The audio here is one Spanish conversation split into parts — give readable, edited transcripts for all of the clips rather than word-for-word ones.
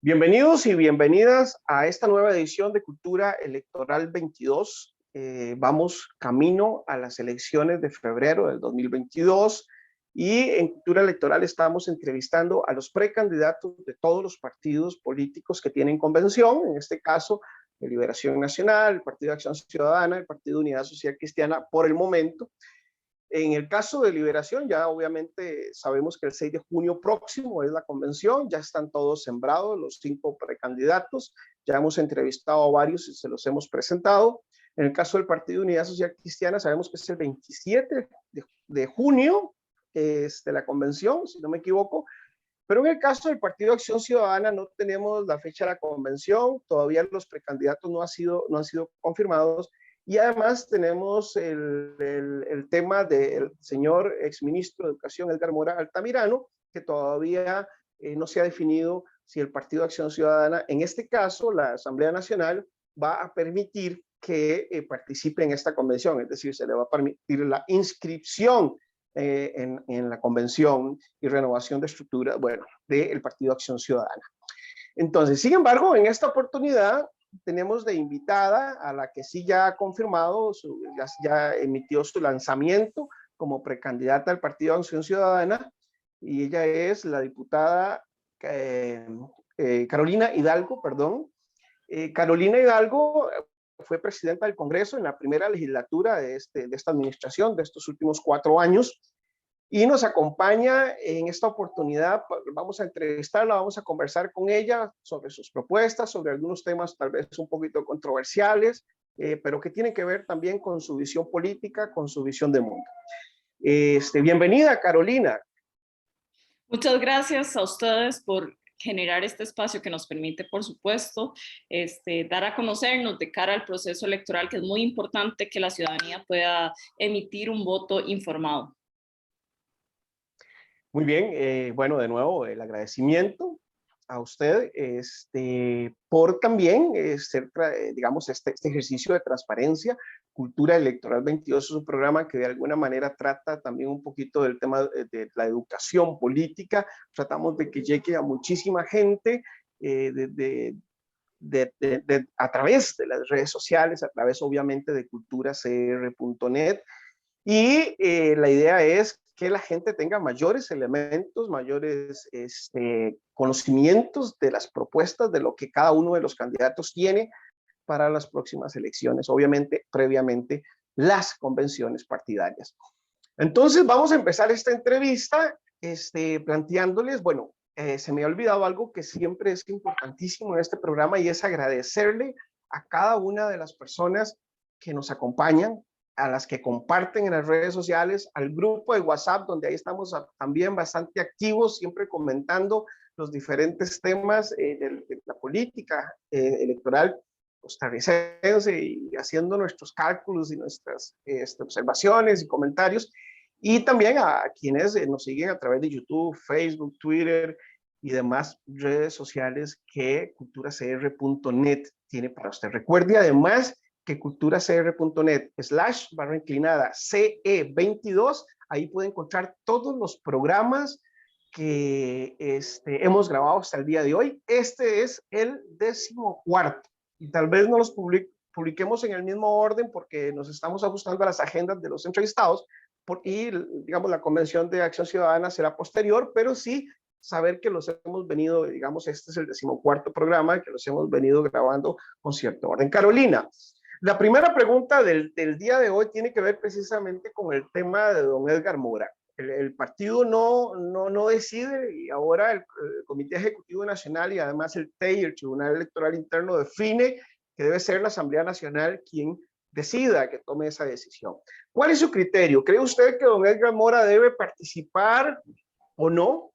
Bienvenidos y bienvenidas a esta nueva edición de Cultura Electoral 22. Vamos camino a las elecciones de febrero del 2022 y en Cultura Electoral estamos entrevistando a los precandidatos de todos los partidos políticos que tienen convención, en este caso de Liberación Nacional, el Partido de Acción Ciudadana, el Partido de Unidad Social Cristiana por el momento. En el caso de Liberación, ya obviamente sabemos que el 6 de junio próximo es la convención, ya están todos sembrados los 5 precandidatos, ya hemos entrevistado a varios y se los hemos presentado. En el caso del Partido de Unidad Social Cristiana, sabemos que es el 27 de junio, la convención, si no me equivoco, pero en el caso del Partido de Acción Ciudadana no tenemos la fecha de la convención, todavía los precandidatos no han sido confirmados. Y además tenemos el tema del señor exministro de Educación, Edgar Mora Altamirano, que todavía no se ha definido si el Partido de Acción Ciudadana, en este caso la Asamblea Nacional, va a permitir que participe en esta convención, es decir, se le va a permitir la inscripción en la convención y renovación de estructura, bueno, del Partido de Acción Ciudadana. Entonces, sin embargo, en esta oportunidad tenemos de invitada a la que sí ya ha confirmado, ya emitió su lanzamiento como precandidata al Partido de Acción Ciudadana, y ella es la diputada Carolina Hidalgo, perdón. Carolina Hidalgo fue presidenta del Congreso en la primera legislatura de esta administración, de estos últimos 4 años, y nos acompaña en esta oportunidad. Vamos a entrevistarla, vamos a conversar con ella sobre sus propuestas, sobre algunos temas tal vez un poquito controversiales, pero que tienen que ver también con su visión política, con su visión de mundo. Bienvenida, Carolina. Muchas gracias a ustedes por generar este espacio que nos permite, por supuesto, dar a conocernos de cara al proceso electoral, que es muy importante que la ciudadanía pueda emitir un voto informado. Muy bien, bueno, de nuevo el agradecimiento a usted por también ser, digamos, este ejercicio de transparencia. Cultura Electoral 22 es un programa que de alguna manera trata también un poquito del tema de la educación política. Tratamos de que llegue a muchísima gente a través de las redes sociales, a través obviamente de culturacr.net. Y la idea es que la gente tenga mayores elementos, mayores conocimientos de las propuestas, de lo que cada uno de los candidatos tiene para las próximas elecciones, obviamente previamente las convenciones partidarias. Entonces vamos a empezar esta entrevista planteándoles, bueno, se me ha olvidado algo que siempre es importantísimo en este programa, y es agradecerle a cada una de las personas que nos acompañan, a las que comparten en las redes sociales, al grupo de WhatsApp, donde ahí estamos también bastante activos, siempre comentando los diferentes temas de la política electoral costarricense y haciendo nuestros cálculos y nuestras observaciones y comentarios. Y también a quienes nos siguen a través de YouTube, Facebook, Twitter y demás redes sociales que culturacr.net tiene para usted. Recuerde además que culturacr.net/CE22, ahí puede encontrar todos los programas que hemos grabado hasta el día de hoy. Este es el 14º y tal vez no los publiquemos en el mismo orden porque nos estamos ajustando a las agendas de los entrevistados y digamos la convención de Acción Ciudadana será posterior, pero sí saber que los hemos venido, digamos, este es el 14º programa que los hemos venido grabando con cierto orden. Carolina, la primera pregunta del día de hoy tiene que ver precisamente con el tema de don Edgar Mora. El partido no decide, y ahora el Comité Ejecutivo Nacional y además el TEI, el Tribunal Electoral Interno, define que debe ser la Asamblea Nacional quien decida, que tome esa decisión. ¿Cuál es su criterio? ¿Cree usted que don Edgar Mora debe participar o no?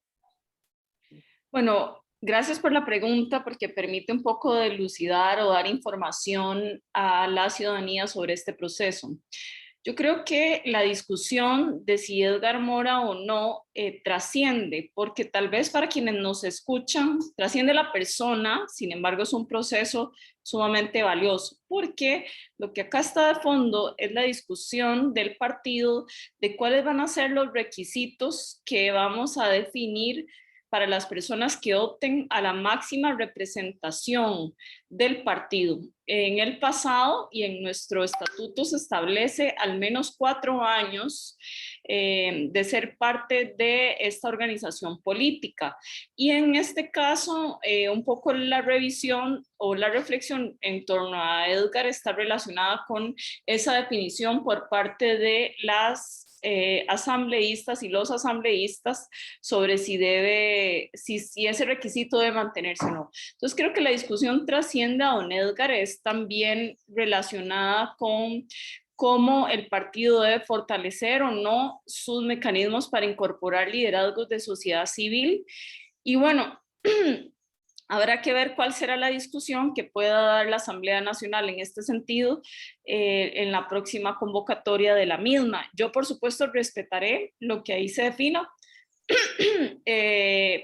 Bueno, gracias por la pregunta, porque permite un poco dilucidar o dar información a la ciudadanía sobre este proceso. Yo creo que la discusión de si Edgar Mora o no trasciende, porque tal vez para quienes nos escuchan, trasciende la persona, sin embargo es un proceso sumamente valioso, porque lo que acá está de fondo es la discusión del partido de cuáles van a ser los requisitos que vamos a definir para las personas que opten a la máxima representación del partido. En el pasado y en nuestro estatuto se establece al menos 4 años de ser parte de esta organización política. Y en este caso, un poco la revisión o la reflexión en torno a Edgar está relacionada con esa definición por parte de las asambleístas y los asambleístas sobre si ese requisito debe mantenerse o no. Entonces creo que la discusión trasciende a don Edgar, es también relacionada con cómo el partido debe fortalecer o no sus mecanismos para incorporar liderazgos de sociedad civil. Y bueno, habrá que ver cuál será la discusión que pueda dar la Asamblea Nacional en este sentido en la próxima convocatoria de la misma. Yo, por supuesto, respetaré lo que ahí se defina,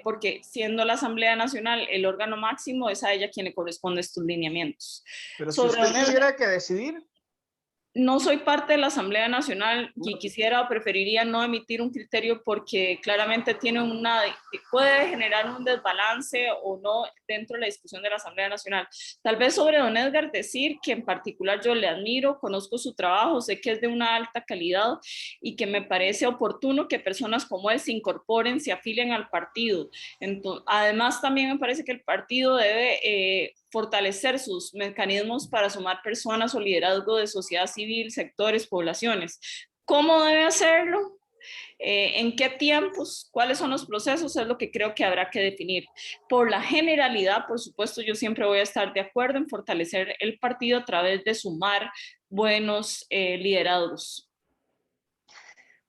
porque siendo la Asamblea Nacional el órgano máximo, es a ella quien le corresponde estos lineamientos. Pero si usted tuviera que decidir... No soy parte de la Asamblea Nacional y quisiera o preferiría no emitir un criterio porque claramente puede generar un desbalance o no dentro de la discusión de la Asamblea Nacional. Tal vez sobre don Edgar decir que en particular yo le admiro, conozco su trabajo, sé que es de una alta calidad y que me parece oportuno que personas como él se incorporen, se afilien al partido. Entonces, además, también me parece que el partido debe fortalecer sus mecanismos para sumar personas o liderazgo de sociedad civil, sectores, poblaciones. ¿Cómo debe hacerlo? ¿En qué tiempos? ¿Cuáles son los procesos? Es lo que creo que habrá que definir. Por la generalidad, por supuesto, yo siempre voy a estar de acuerdo en fortalecer el partido a través de sumar buenos liderazgos.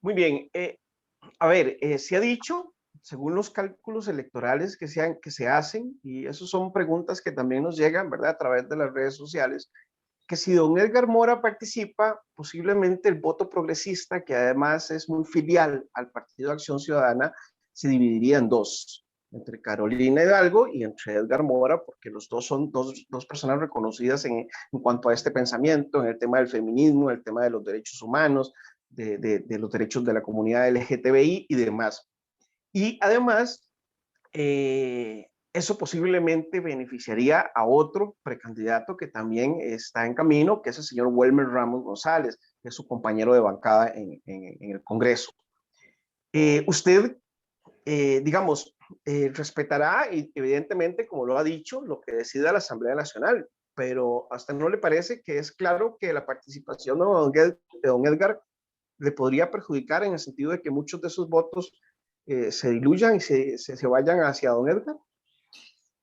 Muy bien. A ver, se ha dicho, según los cálculos electorales que se hacen, y esas son preguntas que también nos llegan, ¿verdad?, a través de las redes sociales, que si don Edgar Mora participa, posiblemente el voto progresista, que además es muy filial al Partido de Acción Ciudadana, se dividiría en dos, entre Carolina Hidalgo y entre Edgar Mora, porque los dos son dos personas reconocidas en cuanto a este pensamiento, en el tema del feminismo, en el tema de los derechos humanos, de los derechos de la comunidad LGTBI y demás. Y además, eso posiblemente beneficiaría a otro precandidato que también está en camino, que es el señor Welmer Ramos González, que es su compañero de bancada en el Congreso. Usted, digamos, respetará, y evidentemente, como lo ha dicho, lo que decida la Asamblea Nacional, pero ¿a usted no le parece que es claro que la participación de don Edgar le podría perjudicar en el sentido de que muchos de esos votos se diluyan y se vayan hacia don Edgar?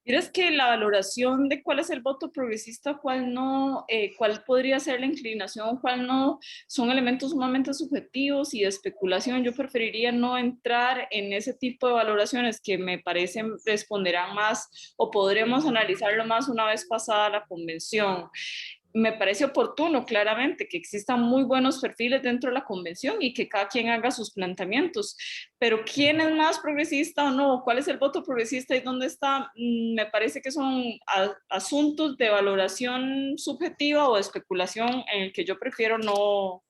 ¿Crees que la valoración de cuál es el voto progresista, cuál no, cuál podría ser la inclinación, cuál no, son elementos sumamente subjetivos y de especulación? Yo preferiría no entrar en ese tipo de valoraciones que me parecen responderán más o podremos analizarlo más una vez pasada la convención. Me parece oportuno, claramente, que existan muy buenos perfiles dentro de la convención y que cada quien haga sus planteamientos, pero ¿quién es más progresista o no? ¿Cuál es el voto progresista y dónde está? Me parece que son asuntos de valoración subjetiva o de especulación en el que yo prefiero no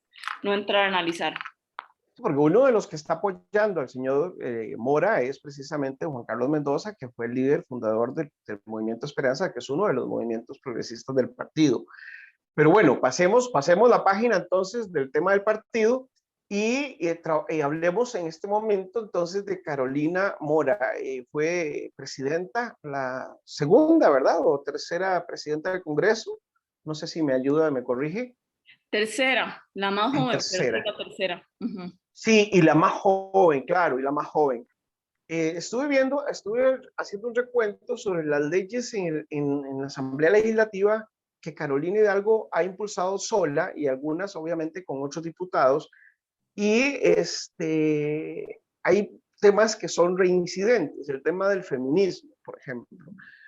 entrar a analizar. Porque uno de los que está apoyando al señor Mora es precisamente Juan Carlos Mendoza, que fue el líder fundador del Movimiento Esperanza, que es uno de los movimientos progresistas del partido. Pero bueno, pasemos la página entonces del tema del partido y hablemos en este momento entonces de Carolina Mora. Fue presidenta, la segunda, ¿verdad? O tercera presidenta del Congreso. No sé si me ayuda, me corrige. Tercera, la más joven, pero sí Tercera. la tercera. Sí, y la más joven, claro, y la más joven. Estuve haciendo un recuento sobre las leyes en la Asamblea Legislativa que Carolina Hidalgo ha impulsado sola y algunas obviamente con otros diputados, y hay temas que son reincidentes, el tema del feminismo, por ejemplo.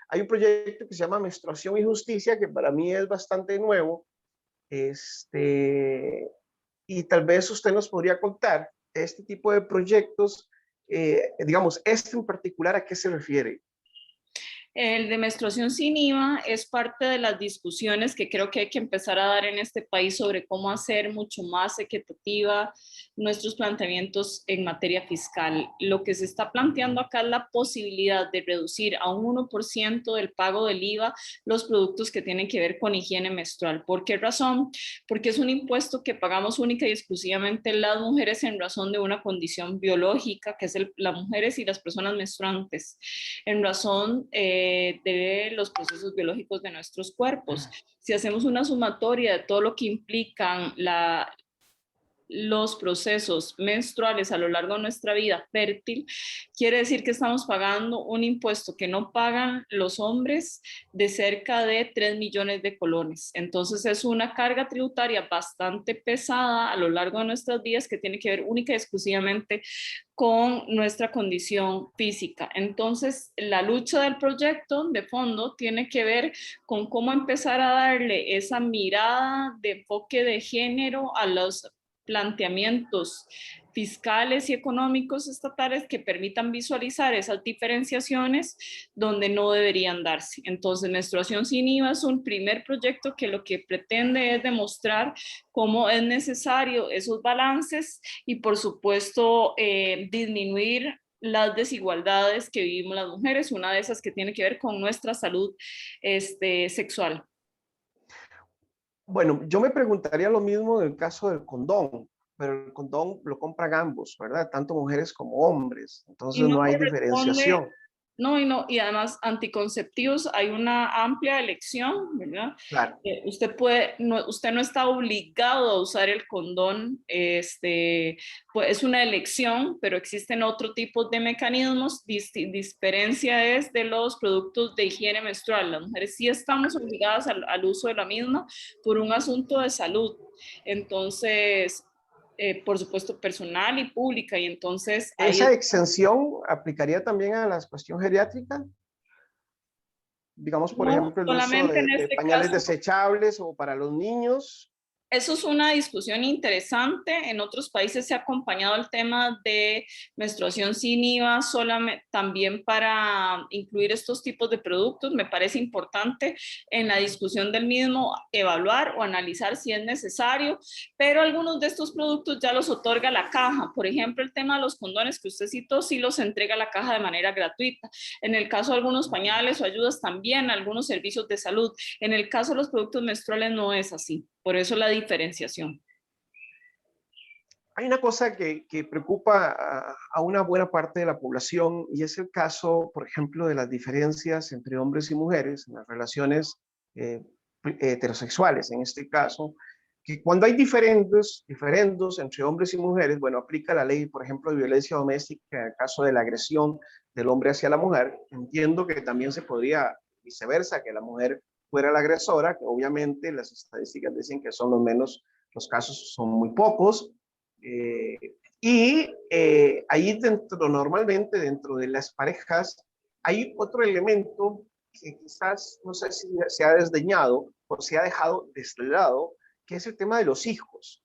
Hay un proyecto que se llama Menstruación y Justicia, que para mí es bastante nuevo, y tal vez usted nos podría contar este tipo de proyectos, digamos, este en particular, ¿a qué se refiere? El de menstruación sin IVA es parte de las discusiones que creo que hay que empezar a dar en este país sobre cómo hacer mucho más equitativa nuestros planteamientos en materia fiscal. Lo que se está planteando acá es la posibilidad de reducir a un 1% del pago del IVA los productos que tienen que ver con higiene menstrual. ¿Por qué razón? Porque es un impuesto que pagamos única y exclusivamente las mujeres en razón de una condición biológica, que es las mujeres y las personas menstruantes, en razón de los procesos biológicos de nuestros cuerpos. Si hacemos una sumatoria de todo lo que implican los procesos menstruales a lo largo de nuestra vida fértil, quiere decir que estamos pagando un impuesto que no pagan los hombres de cerca de 3 millones de colones. Entonces es una carga tributaria bastante pesada a lo largo de nuestras vidas que tiene que ver única y exclusivamente con nuestra condición física. Entonces, la lucha del proyecto de fondo tiene que ver con cómo empezar a darle esa mirada de enfoque de género a los planteamientos fiscales y económicos estatales que permitan visualizar esas diferenciaciones donde no deberían darse. Entonces, menstruación sin IVA es un primer proyecto que lo que pretende es demostrar cómo es necesario esos balances y, por supuesto, disminuir las desigualdades que vivimos las mujeres, una de esas que tiene que ver con nuestra salud sexual. Bueno, yo me preguntaría lo mismo del caso del condón, pero el condón lo compran ambos, ¿verdad? Tanto mujeres como hombres, Y entonces no no hay corresponde. diferenciación. No, y además anticonceptivos hay una amplia elección, ¿verdad? Claro, Usted no está obligado a usar el condón, pues es una elección, pero existen otro tipo de mecanismos. Diferencia es de los productos de higiene menstrual. Las mujeres sí estamos obligadas al uso de la misma por un asunto de salud. Entonces, por supuesto, personal y pública, y entonces ahí ¿esa exención aplicaría también a la cuestión geriátrica? Digamos, por no ejemplo, el uso solamente en de este pañales caso. desechables o para los niños. Eso es una discusión interesante. En otros países se ha acompañado el tema de menstruación sin IVA solamente, también para incluir estos tipos de productos. Me parece importante en la discusión del mismo evaluar o analizar si es necesario, pero algunos de estos productos ya los otorga la caja. Por ejemplo, el tema de los condones que usted citó, sí los entrega la caja de manera gratuita. En el caso de algunos pañales o ayudas también, algunos servicios de salud. En el caso de los productos menstruales no es así. Por eso la diferenciación. Hay una cosa que preocupa a una buena parte de la población y es el caso, por ejemplo, de las diferencias entre hombres y mujeres en las relaciones eh, heterosexuales, en este caso, que cuando hay diferendos entre hombres y mujeres, bueno, aplica la ley, por ejemplo, de violencia doméstica en el caso de la agresión del hombre hacia la mujer. Entiendo que también se podría viceversa, que la mujer fuera la agresora, que obviamente las estadísticas dicen que son los casos son muy pocos, eh, ahí dentro, normalmente dentro de las parejas, hay otro elemento que quizás, no sé si se ha desdeñado o se ha dejado desligado, que es el tema de los hijos.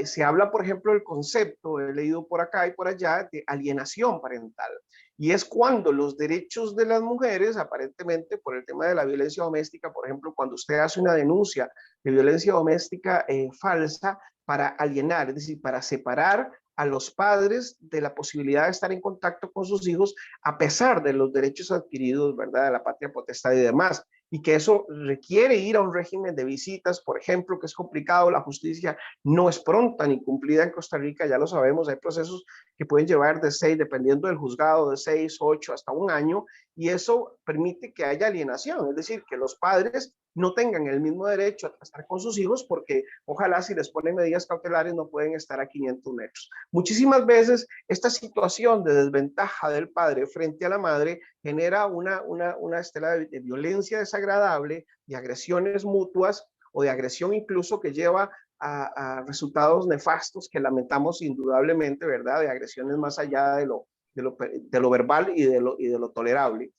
Se habla, por ejemplo, del concepto, he leído por acá y por allá, de alienación parental. Y es cuando los derechos de las mujeres, aparentemente por el tema de la violencia doméstica, por ejemplo, cuando usted hace una denuncia de violencia doméstica falsa, para alienar, es decir, para separar a los padres de la posibilidad de estar en contacto con sus hijos a pesar de los derechos adquiridos, ¿verdad?, de la patria potestad y demás. Y que eso requiere ir a un régimen de visitas, por ejemplo, que es complicado, la justicia no es pronta ni cumplida en Costa Rica, ya lo sabemos, hay procesos que pueden llevar de 6, dependiendo del juzgado, de 6, 8 hasta un año, y eso permite que haya alienación, es decir, que los padres no tengan el mismo derecho a estar con sus hijos porque ojalá si les ponen medidas cautelares no pueden estar a 500 metros. Muchísimas veces esta situación de desventaja del padre frente a la madre genera una estela de violencia desagradable, de agresiones mutuas o de agresión incluso que lleva a resultados nefastos que lamentamos indudablemente, ¿verdad? De agresiones más allá de lo verbal y de lo tolerable.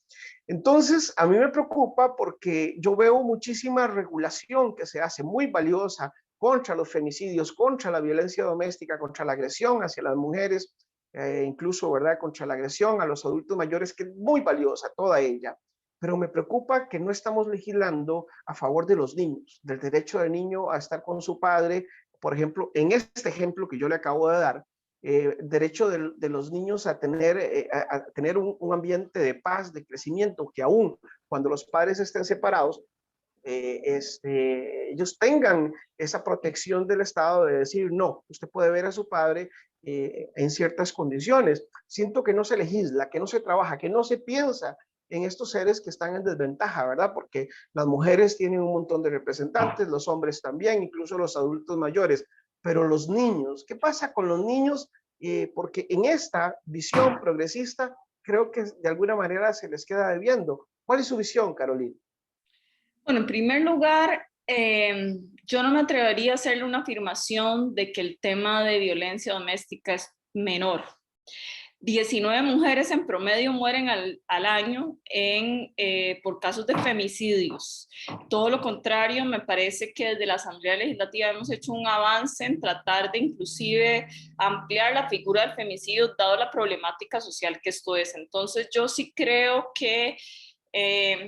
Entonces, a mí me preocupa porque yo veo muchísima regulación que se hace muy valiosa contra los femicidios, contra la violencia doméstica, contra la agresión hacia las mujeres, incluso, ¿verdad?, contra la agresión a los adultos mayores, que es muy valiosa toda ella. pero me preocupa que no estamos legislando a favor de los niños, del derecho del niño a estar con su padre. Por ejemplo, en este ejemplo que yo le acabo de dar, derecho de los niños a tener un ambiente de paz, de crecimiento, que aún cuando los padres estén separados, ellos tengan esa protección del Estado de decir, no, usted puede ver a su padre en ciertas condiciones. Siento que no se legisla, que no se trabaja, que no se piensa en estos seres que están en desventaja, ¿verdad? Porque las mujeres tienen un montón de representantes, los hombres también, incluso los adultos mayores, pero los niños, ¿qué pasa con los niños? Porque en esta visión progresista creo que de alguna manera se les queda debiendo. ¿Cuál es su visión, Carolina? Bueno, en primer lugar, yo no me atrevería a hacerle una afirmación de que el tema de violencia doméstica es menor. 19 mujeres en promedio mueren al año por casos de femicidios. Todo lo contrario, me parece que desde la Asamblea Legislativa hemos hecho un avance en tratar de inclusive ampliar la figura del femicidio, dado la problemática social que esto es. Entonces, yo sí creo que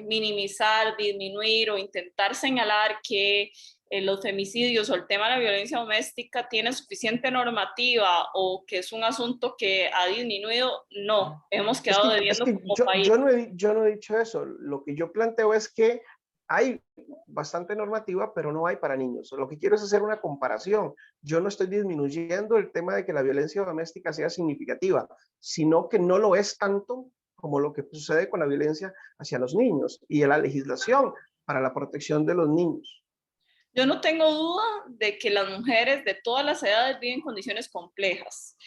minimizar, disminuir o intentar señalar que los femicidios o el tema de la violencia doméstica tiene suficiente normativa o que es un asunto que ha disminuido, no, hemos quedado Es debiendo que como país. yo no he dicho eso. Lo que yo planteo es que hay bastante normativa, pero no hay para niños. Lo que quiero es hacer una comparación. Yo no estoy disminuyendo el tema de que la violencia doméstica sea significativa, sino que no lo es tanto como lo que sucede con la violencia hacia los niños y la legislación para la protección de los niños. Yo no tengo duda de que las mujeres de todas las edades viven condiciones complejas.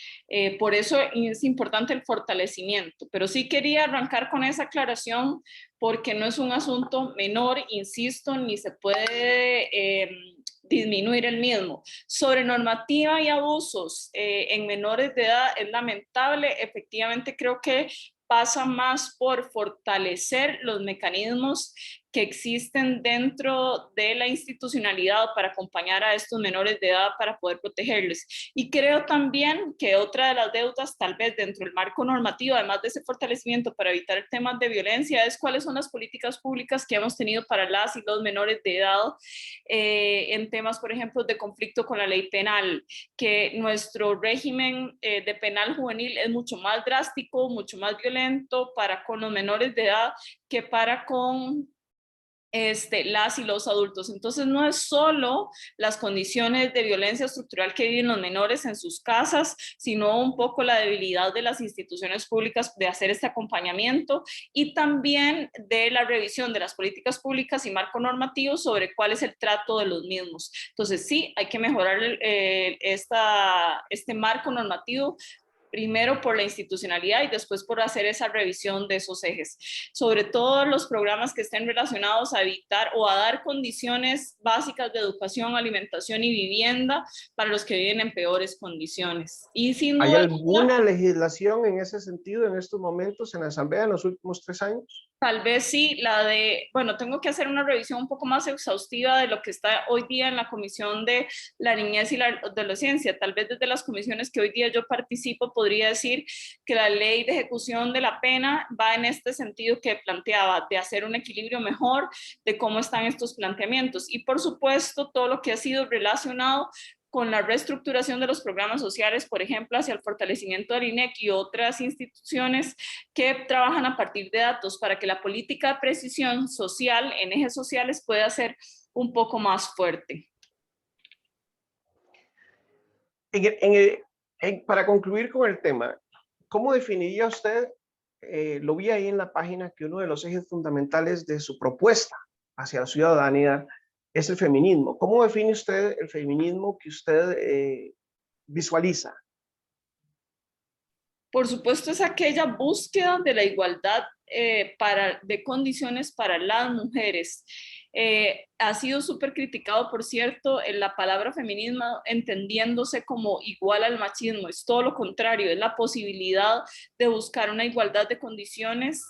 Por eso es importante el fortalecimiento. Pero sí quería arrancar con esa aclaración porque no es un asunto menor, insisto, ni se puede disminuir el mismo. Sobre normativa y abusos en menores de edad es lamentable. Efectivamente, creo que pasa más por fortalecer los mecanismos que existen dentro de la institucionalidad para acompañar a estos menores de edad para poder protegerles. Y creo también que otra de las deudas, tal vez dentro del marco normativo, además de ese fortalecimiento para evitar el tema de violencia, es cuáles son las políticas públicas que hemos tenido para las y los menores de edad en temas, por ejemplo, de conflicto con la ley penal, que nuestro régimen de penal juvenil es mucho más drástico, mucho más violento para con los menores de edad que para con las y los adultos. Entonces no es solo las condiciones de violencia estructural que viven los menores en sus casas, sino un poco la debilidad de las instituciones públicas de hacer este acompañamiento y también de la revisión de las políticas públicas y marco normativo sobre cuál es el trato de los mismos. Entonces sí, hay que mejorar este marco normativo, primero por la institucionalidad y después por hacer esa revisión de esos ejes. Sobre todo los programas que estén relacionados a evitar o a dar condiciones básicas de educación, alimentación y vivienda para los que viven en peores condiciones. Y sin ¿Hay duda, alguna legislación en ese sentido en estos momentos en la Asamblea en los últimos 3 años? tal vez sí, bueno, tengo que hacer una revisión un poco más exhaustiva de lo que está hoy día en la Comisión de la Niñez y la Adolescencia. Tal vez desde las comisiones que hoy día yo participo podría decir que la ley de ejecución de la pena va en este sentido que planteaba, de hacer un equilibrio mejor de cómo están estos planteamientos. Y por supuesto, todo lo que ha sido relacionado con la reestructuración de los programas sociales, por ejemplo, hacia el fortalecimiento del INEC y otras instituciones que trabajan a partir de datos para que la política de precisión social en ejes sociales pueda ser un poco más fuerte. Para concluir con el tema, ¿cómo definiría usted, lo vi ahí en la página, que uno de los ejes fundamentales de su propuesta hacia la ciudadanía es el feminismo? ¿Cómo define usted el feminismo que usted visualiza? Por supuesto, es aquella búsqueda de la igualdad de condiciones para las mujeres. ha sido súper criticado, por cierto, en la palabra feminismo entendiéndose como igual al machismo. Es todo lo contrario, es la posibilidad de buscar una igualdad de condiciones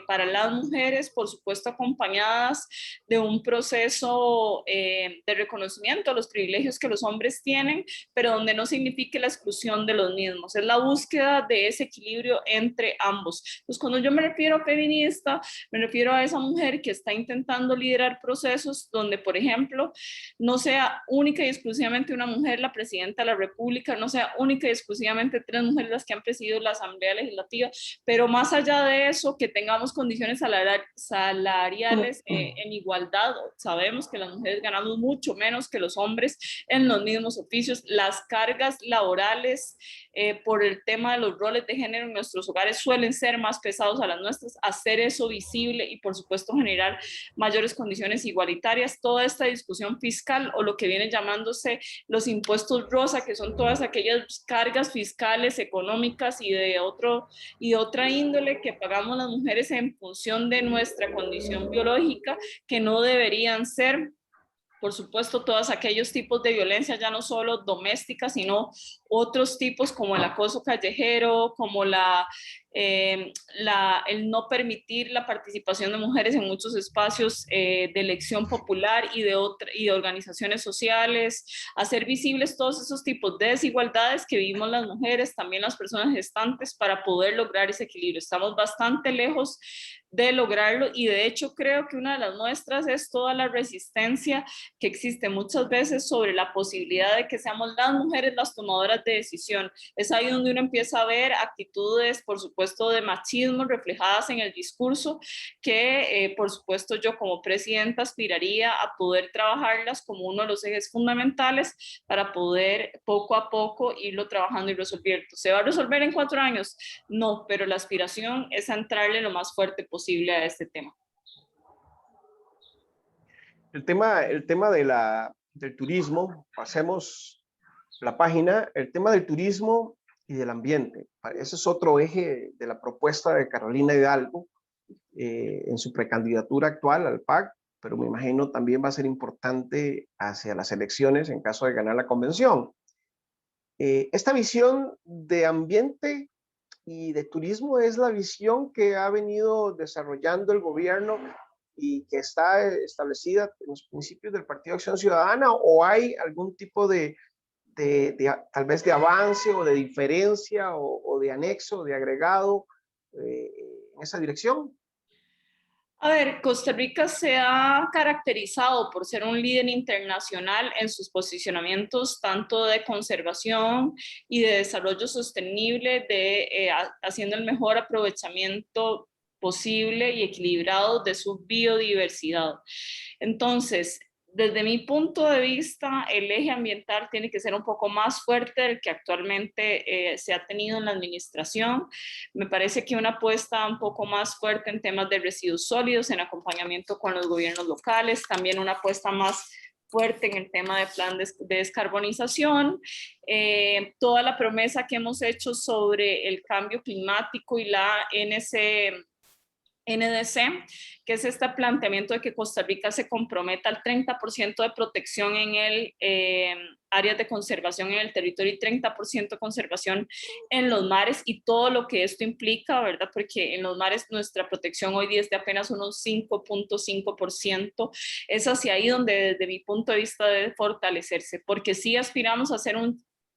para las mujeres, por supuesto acompañadas de un proceso de reconocimiento de los privilegios que los hombres tienen, pero donde no signifique la exclusión de los mismos. Es la búsqueda de ese equilibrio entre ambos. Pues cuando yo me refiero a feminista, me refiero a esa mujer que está intentando liderar procesos donde, por ejemplo, no sea única y exclusivamente una mujer la presidenta de la República, no sea única y exclusivamente 3 mujeres las que han presidido la Asamblea Legislativa, pero más allá de eso, que tengamos condiciones salariales en igualdad. Sabemos que las mujeres ganamos mucho menos que los hombres en los mismos oficios. Las cargas laborales por el tema de los roles de género en nuestros hogares suelen ser más pesados a las nuestras. Hacer eso visible y, por supuesto, generar mayores condiciones igualitarias. Toda esta discusión fiscal o lo que viene llamándose los impuestos rosa, que son todas aquellas cargas fiscales, económicas y de otra índole que pagamos las mujeres en función de nuestra condición biológica, que no deberían ser. Por supuesto, todos aquellos tipos de violencia, ya no solo doméstica, sino otros tipos como el acoso callejero, como el no permitir la participación de mujeres en muchos espacios de elección popular y de organizaciones sociales, hacer visibles todos esos tipos de desigualdades que vivimos las mujeres, también las personas gestantes, para poder lograr ese equilibrio. Estamos bastante lejos de lograrlo y de hecho creo que una de las muestras es toda la resistencia que existe muchas veces sobre la posibilidad de que seamos las mujeres las tomadoras de decisión. Es ahí donde uno empieza a ver actitudes, por supuesto, de machismo reflejadas en el discurso que, por supuesto, yo como presidenta aspiraría a poder trabajarlas como uno de los ejes fundamentales para poder poco a poco irlo trabajando y resolviendo. ¿Se va a resolver en 4 años? No, pero la aspiración es entrarle lo más fuerte posible a este tema. El tema del turismo, pasemos la página, el tema del turismo y del ambiente. Ese es otro eje de la propuesta de Carolina Hidalgo en su precandidatura actual al PAC, pero me imagino también va a ser importante hacia las elecciones en caso de ganar la convención. Esta visión de ambiente y de turismo es la visión que ha venido desarrollando el gobierno y que está establecida en los principios del Partido Acción Ciudadana, o hay algún tipo de tal vez de avance o de diferencia o de anexo, de agregado en esa dirección? A ver, Costa Rica se ha caracterizado por ser un líder internacional en sus posicionamientos tanto de conservación y de desarrollo sostenible, haciendo el mejor aprovechamiento posible y equilibrado de su biodiversidad. Entonces, desde mi punto de vista, el eje ambiental tiene que ser un poco más fuerte del que actualmente se ha tenido en la administración. Me parece que una apuesta un poco más fuerte en temas de residuos sólidos, en acompañamiento con los gobiernos locales, también una apuesta más fuerte en el tema de plan de descarbonización, toda la promesa que hemos hecho sobre el cambio climático y la NDC, que es este planteamiento de que Costa Rica se comprometa al 30% de protección en el áreas de conservación en el territorio y 30% de conservación en los mares, y todo lo que esto implica, ¿verdad? Porque en los mares nuestra protección hoy día es de apenas unos 5.5%. Es hacia ahí donde desde mi punto de vista debe fortalecerse, porque sí aspiramos a ser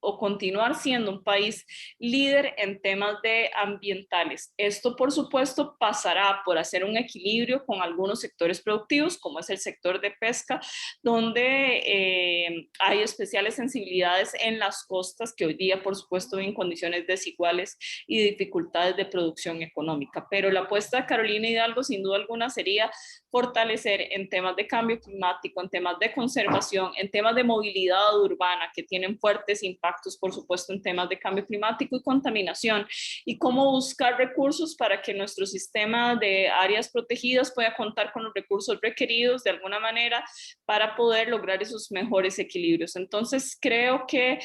o continuar siendo un país líder en temas de ambientales. Esto, por supuesto, pasará por hacer un equilibrio con algunos sectores productivos, como es el sector de pesca, donde hay especiales sensibilidades en las costas que hoy día, por supuesto, ven condiciones desiguales y dificultades de producción económica. Pero la apuesta de Carolina Hidalgo, sin duda alguna, sería fortalecer en temas de cambio climático, en temas de conservación, en temas de movilidad urbana, que tienen fuertes impactos, por supuesto, en temas de cambio climático y contaminación, y cómo buscar recursos para que nuestro sistema de áreas protegidas pueda contar con los recursos requeridos de alguna manera para poder lograr esos mejores equilibrios. Entonces, creo que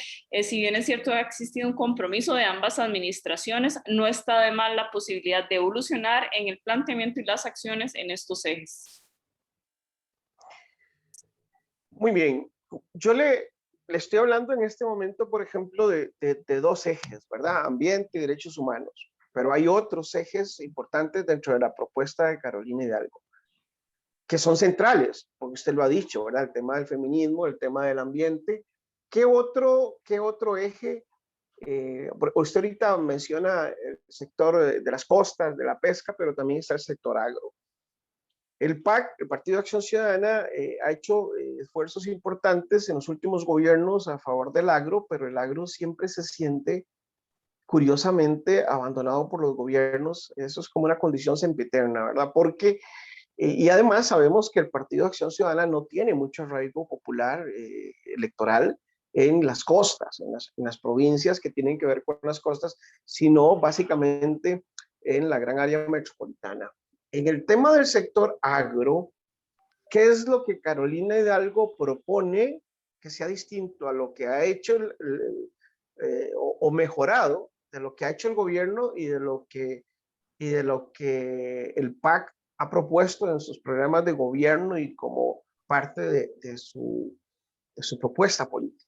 si bien es cierto ha existido un compromiso de ambas administraciones, no está de más la posibilidad de evolucionar en el planteamiento y las acciones en estos ejes. Muy bien. Yo le estoy hablando en este momento, por ejemplo, de dos ejes, ¿verdad? Ambiente y derechos humanos. Pero hay otros ejes importantes dentro de la propuesta de Carolina Hidalgo, que son centrales, porque usted lo ha dicho, ¿verdad? El tema del feminismo, el tema del ambiente. Qué otro eje? Usted ahorita menciona el sector de las costas, de la pesca, pero también está el sector agro. El PAC, el Partido de Acción Ciudadana, ha hecho esfuerzos importantes en los últimos gobiernos a favor del agro, pero el agro siempre se siente curiosamente abandonado por los gobiernos. Eso es como una condición sempiterna, ¿verdad? Porque, y además sabemos que el Partido de Acción Ciudadana no tiene mucho arraigo popular electoral en las costas, en las provincias que tienen que ver con las costas, sino básicamente en la gran área metropolitana. En el tema del sector agro, ¿qué es lo que Carolina Hidalgo propone que sea distinto a lo que ha hecho o mejorado de lo que ha hecho el gobierno y de lo que el PAC ha propuesto en sus programas de gobierno y como parte de su propuesta política?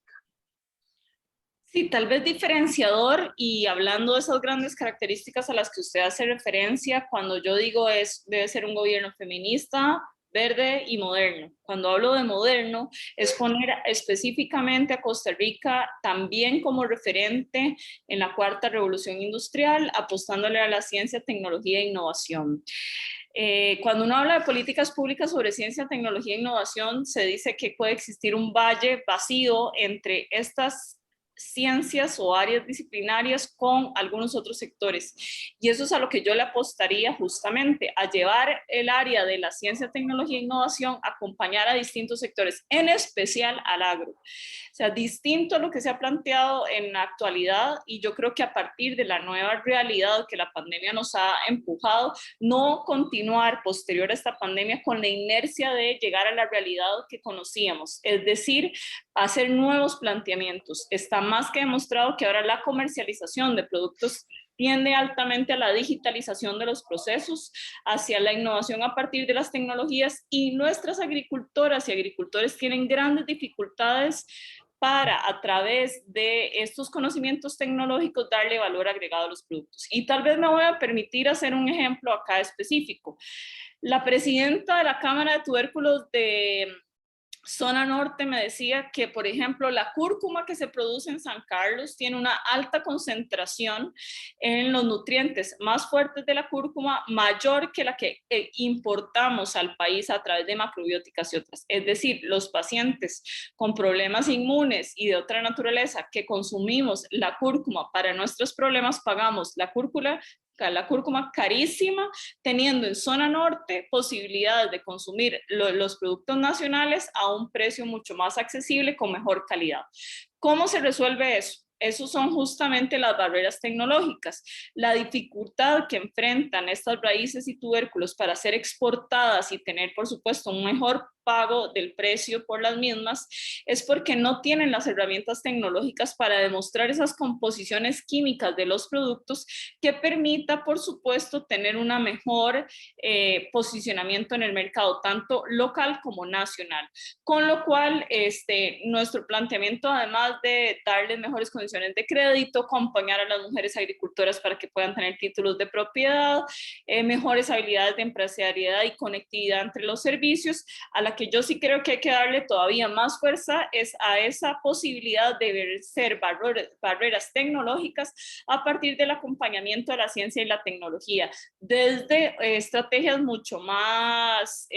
Sí, tal vez diferenciador y hablando de esas grandes características a las que usted hace referencia, cuando yo digo debe ser un gobierno feminista, verde y moderno. Cuando hablo de moderno, es poner específicamente a Costa Rica también como referente en la cuarta revolución industrial, apostándole a la ciencia, tecnología e innovación. Cuando uno habla de políticas públicas sobre ciencia, tecnología e innovación, se dice que puede existir un valle vacío entre estas ciencias o áreas disciplinarias con algunos otros sectores. Y eso es a lo que yo le apostaría justamente, a llevar el área de la ciencia, tecnología e innovación, a acompañar a distintos sectores, en especial al agro. O sea, distinto a lo que se ha planteado en la actualidad y yo creo que a partir de la nueva realidad que la pandemia nos ha empujado, no continuar posterior a esta pandemia con la inercia de llegar a la realidad que conocíamos, es decir, hacer nuevos planteamientos. Está más que demostrado que ahora la comercialización de productos tiende altamente a la digitalización de los procesos, hacia la innovación a partir de las tecnologías y nuestras agricultoras y agricultores tienen grandes dificultades para, a través de estos conocimientos tecnológicos, darle valor agregado a los productos. Y tal vez me voy a permitir hacer un ejemplo acá específico. La presidenta de la Cámara de Tubérculos de Zona Norte me decía que, por ejemplo, la cúrcuma que se produce en San Carlos tiene una alta concentración en los nutrientes más fuertes de la cúrcuma, mayor que la que importamos al país a través de macrobióticas y otras. Es decir, los pacientes con problemas inmunes y de otra naturaleza que consumimos la cúrcuma para nuestros problemas, pagamos la cúrcuma carísima, teniendo en zona norte posibilidades de consumir los productos nacionales a un precio mucho más accesible con mejor calidad. ¿Cómo se resuelve eso? Esos son justamente las barreras tecnológicas, la dificultad que enfrentan estas raíces y tubérculos para ser exportadas y tener, por supuesto, un mejor pago del precio por las mismas, es porque no tienen las herramientas tecnológicas para demostrar esas composiciones químicas de los productos que permita, por supuesto, tener una mejor posicionamiento en el mercado, tanto local como nacional. Con lo cual, nuestro planteamiento, además de darles mejores condiciones de crédito, acompañar a las mujeres agricultoras para que puedan tener títulos de propiedad, mejores habilidades de empresarialidad y conectividad entre los servicios, a la que yo sí creo que hay que darle todavía más fuerza es a esa posibilidad de vencer barreras tecnológicas a partir del acompañamiento de la ciencia y la tecnología, desde estrategias mucho más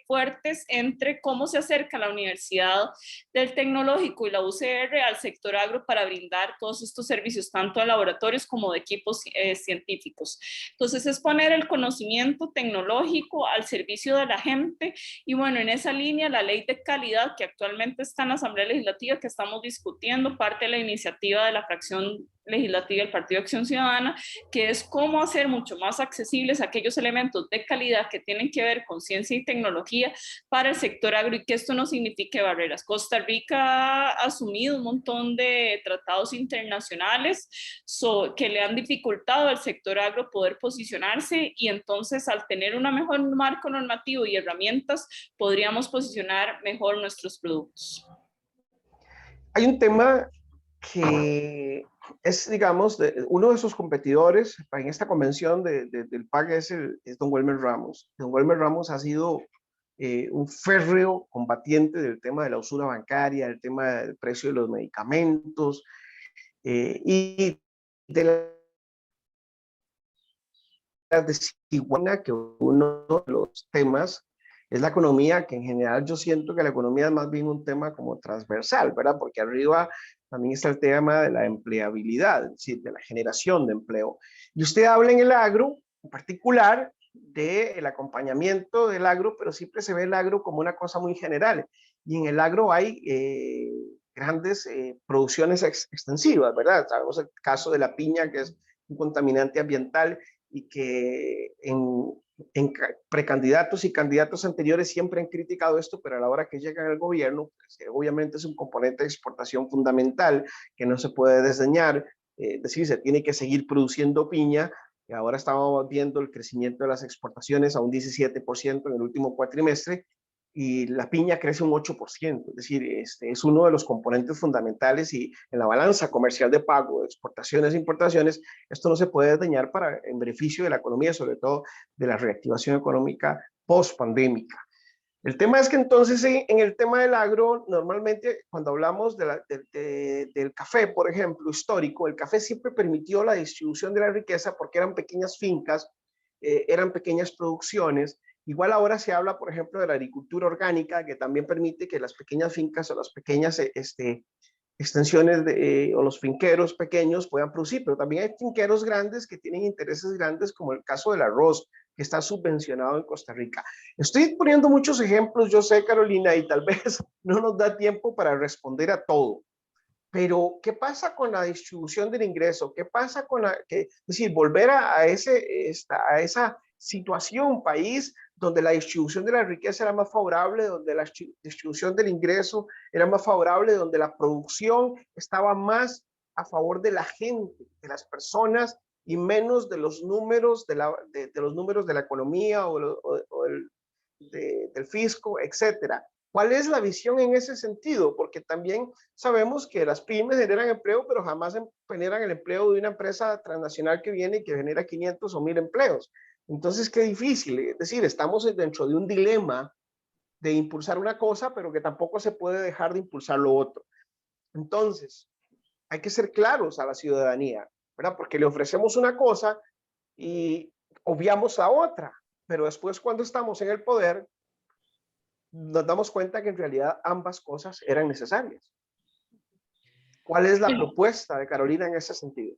fuertes entre cómo se acerca la Universidad del Tecnológico y la UCR al sector agro para brindar todos estos servicios, tanto a laboratorios como de equipos científicos. Entonces es poner el conocimiento tecnológico al servicio de la gente y bueno, en esa línea la ley de calidad que actualmente está en la Asamblea Legislativa que estamos discutiendo, parte de la iniciativa de la fracción legislativa del Partido de Acción Ciudadana, que es cómo hacer mucho más accesibles aquellos elementos de calidad que tienen que ver con ciencia y tecnología para el sector agro y que esto no signifique barreras. Costa Rica ha asumido un montón de tratados internacionales que le han dificultado al sector agro poder posicionarse y entonces al tener un mejor marco normativo y herramientas podríamos posicionar mejor nuestros productos. Hay un tema que es, digamos, uno de sus competidores en esta convención del PAC es don Wilmer Ramos. Don Wilmer Ramos ha sido un férreo combatiente del tema de la usura bancaria, del tema del precio de los medicamentos y de la desigualdad, que uno de los temas es la economía, que en general yo siento que la economía es más bien un tema como transversal, ¿verdad? Porque arriba también está el tema de la empleabilidad, es decir, de la generación de empleo. Y usted habla en el agro, en particular, del acompañamiento del agro, pero siempre se ve el agro como una cosa muy general. Y en el agro hay grandes producciones extensivas, ¿verdad? Sabemos el caso de la piña, que es un contaminante ambiental y que en precandidatos y candidatos anteriores siempre han criticado esto, pero a la hora que llegan al gobierno, pues, obviamente es un componente de exportación fundamental que no se puede desdeñar, es decir, se tiene que seguir produciendo piña, y ahora estamos viendo el crecimiento de las exportaciones a un 17% en el último cuatrimestre, y la piña crece un 8%, es decir, es uno de los componentes fundamentales y en la balanza comercial de pago, de exportaciones e importaciones, esto no se puede desdeñar en beneficio de la economía, sobre todo de la reactivación económica post-pandémica. El tema es que entonces en el tema del agro, normalmente cuando hablamos del café, por ejemplo, histórico, el café siempre permitió la distribución de la riqueza porque eran pequeñas fincas, eran pequeñas producciones. Igual ahora se habla, por ejemplo, de la agricultura orgánica, que también permite que las pequeñas fincas o las pequeñas extensiones o los finqueros pequeños puedan producir, pero también hay finqueros grandes que tienen intereses grandes, como el caso del arroz, que está subvencionado en Costa Rica. Estoy poniendo muchos ejemplos, yo sé, Carolina, y tal vez no nos da tiempo para responder a todo, pero ¿qué pasa con la distribución del ingreso? ¿Qué pasa con es decir, volver a esa situación, país donde la distribución de la riqueza era más favorable, donde la distribución del ingreso era más favorable, donde la producción estaba más a favor de la gente, de las personas, y menos de los números de los números de la economía o del fisco, etcétera? ¿Cuál es la visión en ese sentido? Porque también sabemos que las pymes generan empleo, pero jamás generan el empleo de una empresa transnacional que viene y que genera 500 o 1000 empleos. Entonces, qué difícil. Es decir, estamos dentro de un dilema de impulsar una cosa, pero que tampoco se puede dejar de impulsar lo otro. Entonces, hay que ser claros a la ciudadanía, ¿verdad? Porque le ofrecemos una cosa y obviamos la otra, pero después cuando estamos en el poder, nos damos cuenta que en realidad ambas cosas eran necesarias. ¿Cuál es la propuesta de Carolina en ese sentido?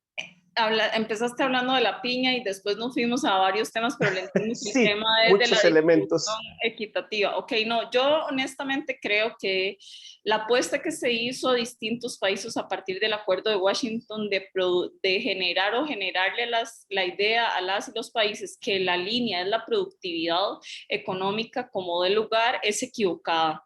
Empezaste hablando de la piña y después nos fuimos a varios temas, pero le entiendo que el Sí, tema es de la muchos elementos. distribución equitativa. Ok, no, yo honestamente creo que la apuesta que se hizo a distintos países a partir del acuerdo de Washington de generar o generarle la idea a las y los países que la línea es la productividad económica como del lugar es equivocada.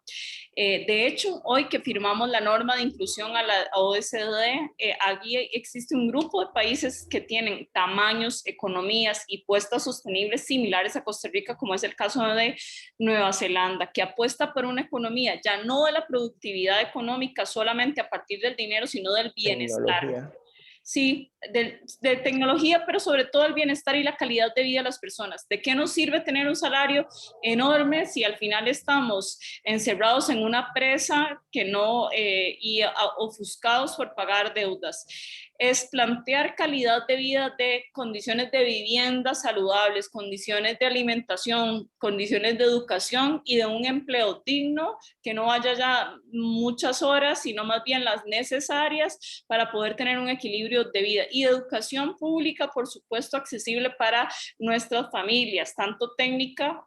De hecho, hoy que firmamos la norma de inclusión a la OECD, aquí existe un grupo de países que tienen tamaños, economías y puestas sostenibles similares a Costa Rica, como es el caso de Nueva Zelanda, que apuesta por una economía ya no de la productividad económica solamente a partir del dinero, sino del bienestar. Tecnología. Sí, de tecnología, pero sobre todo el bienestar y la calidad de vida de las personas. ¿De qué nos sirve tener un salario enorme si al final estamos encerrados en una presa que no, y ofuscados por pagar deudas? Es plantear calidad de vida, de condiciones de vivienda saludables, condiciones de alimentación, condiciones de educación y de un empleo digno que no vaya ya muchas horas, sino más bien las necesarias para poder tener un equilibrio de vida, y educación pública, por supuesto, accesible para nuestras familias, tanto técnica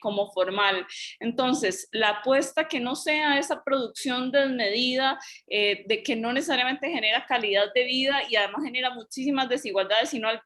como formal. Entonces, la apuesta que no sea esa producción desmedida, de que no necesariamente genera calidad de vida, vida y además genera muchísimas desigualdades, sino al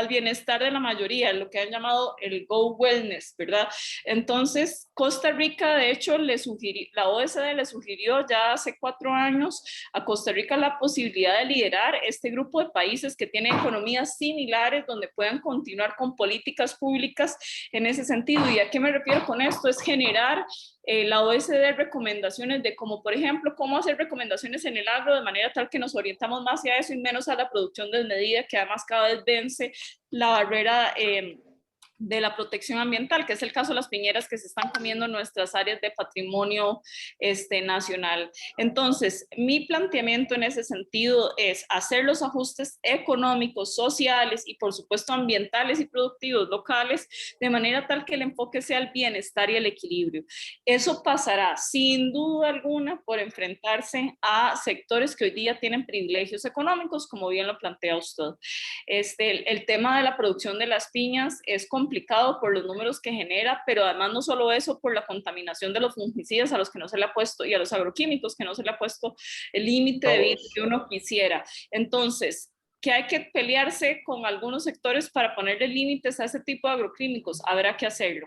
bienestar de la mayoría, lo que han llamado el Go Wellness, ¿verdad? Entonces, Costa Rica, de hecho, la OECD le sugirió ya hace 4 años a Costa Rica la posibilidad de liderar este grupo de países que tienen economías similares, donde puedan continuar con políticas públicas en ese sentido. ¿Y a qué me refiero con esto? Es generar la OECD recomendaciones de como, por ejemplo, cómo hacer recomendaciones en el agro de manera tal que nos orientamos más hacia eso y menos a la producción desmedida, que además cada vez vence la barrera de la protección ambiental, que es el caso de las piñeras que se están comiendo en nuestras áreas de patrimonio nacional. Entonces, mi planteamiento en ese sentido es hacer los ajustes económicos, sociales y por supuesto ambientales y productivos locales de manera tal que el enfoque sea el bienestar y el equilibrio. Eso pasará sin duda alguna por enfrentarse a sectores que hoy día tienen privilegios económicos, como bien lo plantea usted. El tema de la producción de las piñas es complicado por los números que genera, pero además no solo eso, por la contaminación de los fungicidas a los que no se le ha puesto y a los agroquímicos que no se le ha puesto el límite de vida que uno quisiera. Entonces, que hay que pelearse con algunos sectores para ponerle límites a ese tipo de agroquímicos, habrá que hacerlo.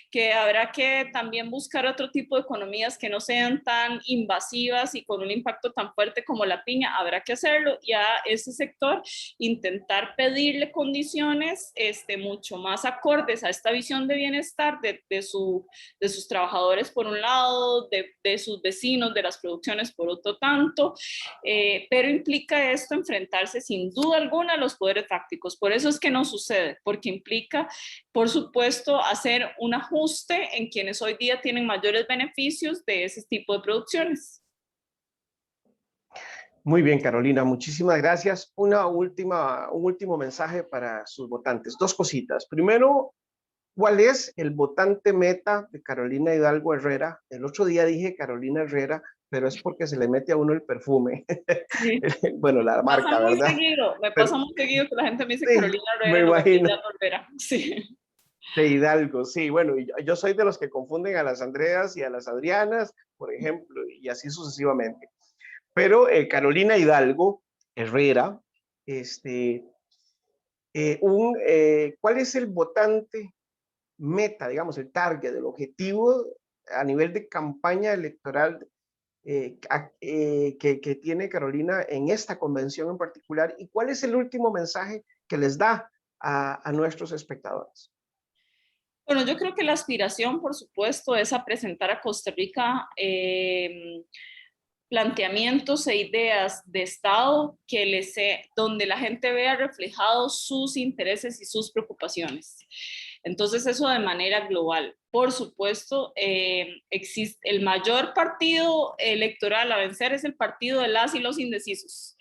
Que habrá que también buscar otro tipo de economías que no sean tan invasivas y con un impacto tan fuerte como la piña, habrá que hacerlo, y a ese sector intentar pedirle condiciones mucho más acordes a esta visión de bienestar de sus trabajadores por un lado, de sus vecinos, de las producciones por otro tanto, pero implica esto enfrentarse sin duda alguna a los poderes fácticos. Por eso es que no sucede, porque implica, por supuesto, hacer un ajuste en quienes hoy día tienen mayores beneficios de ese tipo de producciones. Muy bien, Carolina, muchísimas gracias. Un último mensaje para sus votantes. 2 cositas. Primero, ¿cuál es el votante meta de Carolina Hidalgo Herrera? El otro día dije Carolina Herrera, pero es porque se le mete a uno el perfume. Sí. Bueno, la marca, ¿verdad? Me Pero, pasa muy seguido que la gente me dice sí, Carolina Herrera me en lugar de imagino. Hidalgo Herrera. Sí. De Hidalgo, sí, bueno, y yo soy de los que confunden a las Andreas y a las Adrianas, por ejemplo, y así sucesivamente. Pero Carolina Hidalgo Herrera, ¿cuál es el votante meta, digamos, el target, el objetivo a nivel de campaña electoral que tiene Carolina en esta convención en particular? ¿Y cuál es el último mensaje que les da a nuestros espectadores? Bueno, yo creo que la aspiración, por supuesto, es a presentar a Costa Rica planteamientos e ideas de Estado donde la gente vea reflejados sus intereses y sus preocupaciones. Entonces, eso de manera global. Por supuesto, existe el mayor partido electoral a vencer es el partido de las y los indecisos,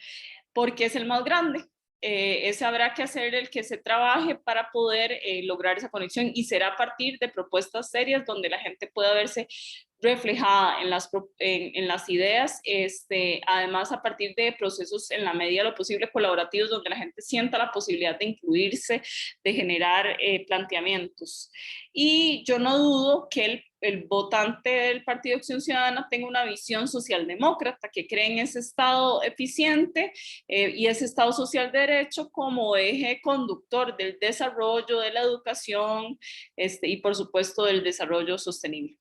porque es el más grande. Ese habrá que hacer el que se trabaje para poder lograr esa conexión, y será a partir de propuestas serias donde la gente pueda verse reflejada en las ideas, además a partir de procesos en la medida de lo posible colaborativos donde la gente sienta la posibilidad de incluirse, de generar planteamientos. Y yo no dudo que el votante del Partido Acción Ciudadana tenga una visión socialdemócrata, que cree en ese Estado eficiente y ese Estado social de derecho como eje conductor del desarrollo, de la educación y por supuesto del desarrollo sostenible.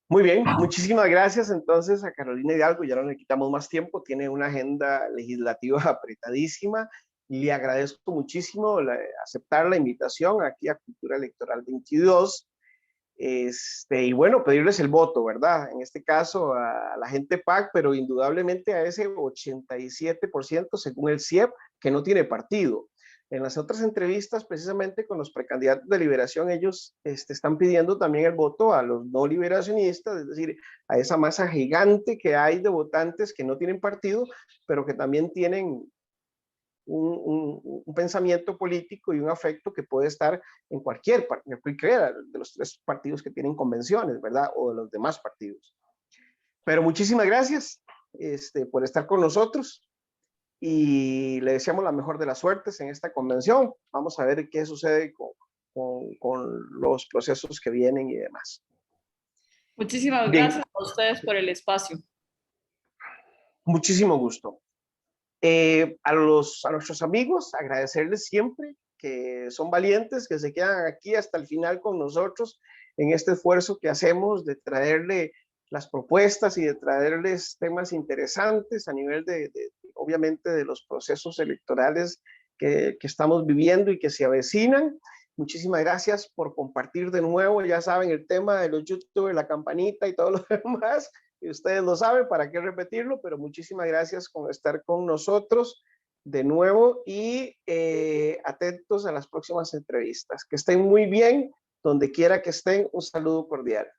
Muy bien, muchísimas gracias entonces a Carolina Hidalgo. Ya no le quitamos más tiempo, tiene una agenda legislativa apretadísima. Le agradezco muchísimo aceptar la invitación aquí a Cultura Electoral 22. Y bueno, pedirles el voto, ¿verdad? En este caso a la gente PAC, pero indudablemente a ese 87% según el CIEP, que no tiene partido. En las otras entrevistas, precisamente con los precandidatos de liberación, ellos están pidiendo también el voto a los no liberacionistas, es decir, a esa masa gigante que hay de votantes que no tienen partido, pero que también tienen un pensamiento político y un afecto que puede estar en cualquiera de los 3 partidos que tienen convenciones, ¿verdad? O de los demás partidos. Pero muchísimas gracias por estar con nosotros y le deseamos la mejor de las suertes en esta convención. Vamos a ver qué sucede con los procesos que vienen y demás. Muchísimas Bien. gracias a ustedes por el espacio. Muchísimo gusto. A nuestros amigos, agradecerles siempre que son valientes, que se quedan aquí hasta el final con nosotros en este esfuerzo que hacemos de traerle las propuestas y de traerles temas interesantes a nivel obviamente, de los procesos electorales que estamos viviendo y que se avecinan. Muchísimas gracias por compartir de nuevo. Ya saben el tema de los youtubers, la campanita y todo lo demás. Y ustedes lo saben, para qué repetirlo, pero muchísimas gracias por estar con nosotros de nuevo y atentos a las próximas entrevistas. Que estén muy bien, donde quiera que estén, un saludo cordial.